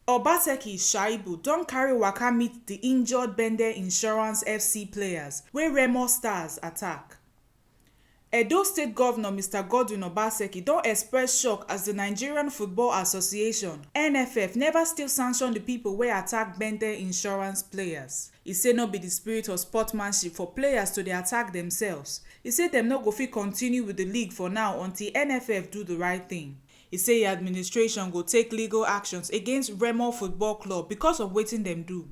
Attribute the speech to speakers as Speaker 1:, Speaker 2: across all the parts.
Speaker 1: Obaseki Shaibu don carry Waka meet the injured Bendel Insurance FC players wey Remo stars attack. Edo State Governor Mr. Godwin Obaseki don express shock as the Nigerian Football Association (NFF) never still sanction the people wey attack Bendel Insurance players. E say no be the spirit of sportsmanship for players to dey attack themselves. E say dem no go fit continue with the league for now until NFF do the right thing. E say the administration go take legal actions against Remo Football Club because of wetin dem do.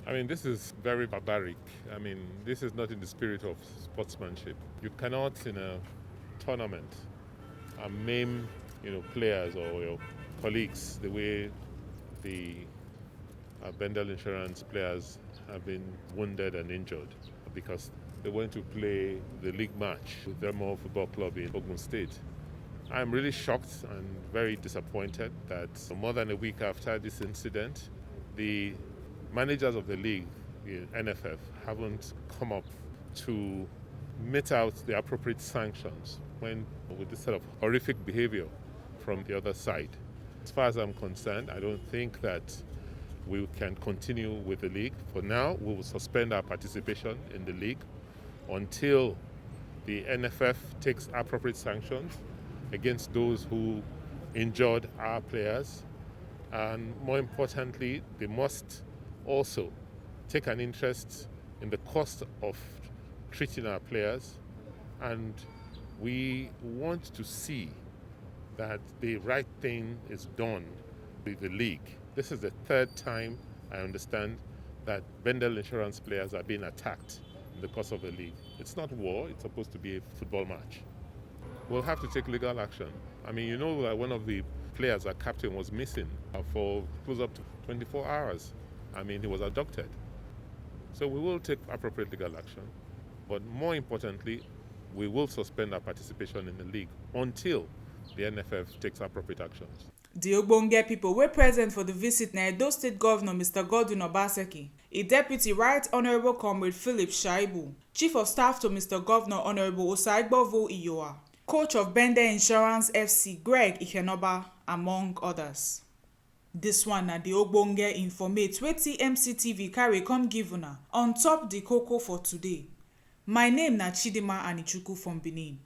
Speaker 2: I mean, this is very barbaric. I mean, this is not in the spirit of sportsmanship. You cannot, in a tournament, maim, players or your colleagues the way the Bendel Insurance players have been wounded and injured because they went to play the league match with Remo Football Club in Ogun State. I'm really shocked and very disappointed that more than a week after this incident, the managers of the league, the NFF, haven't come up to mete out the appropriate sanctions with this sort of horrific behavior from the other side. As far as I'm concerned, I don't think that we can continue with the league. For now, we will suspend our participation in the league until the NFF takes appropriate sanctions against those who injured our players. And more importantly, they must also take an interest in the cost of treating our players. And we want to see that the right thing is done with the league. This is the third time I understand that Bendel Insurance players are being attacked in the course of the league. It's not war, it's supposed to be a football match. We'll have to take legal action. I mean, you know that one of the players, our captain, was missing for close up to 24 hours. I mean, he was abducted. So we will take appropriate legal action. But more importantly, we will suspend our participation in the league until the NFF takes appropriate actions.
Speaker 1: The ogbonge people were present for the visit na Edo State Governor Mr. Godwin Obaseki, a Deputy Right Honourable Comrade Philip Shaibu, Chief of Staff to Mr. Governor Honourable Osaibovo Iyoa, Coach of Bendel Insurance FC Greg Ikenoba, among others. This one na the ogbonge informate wey TMC TV Cari come give una on top the koko for today. My name na Chidima Anichukwu from Benin.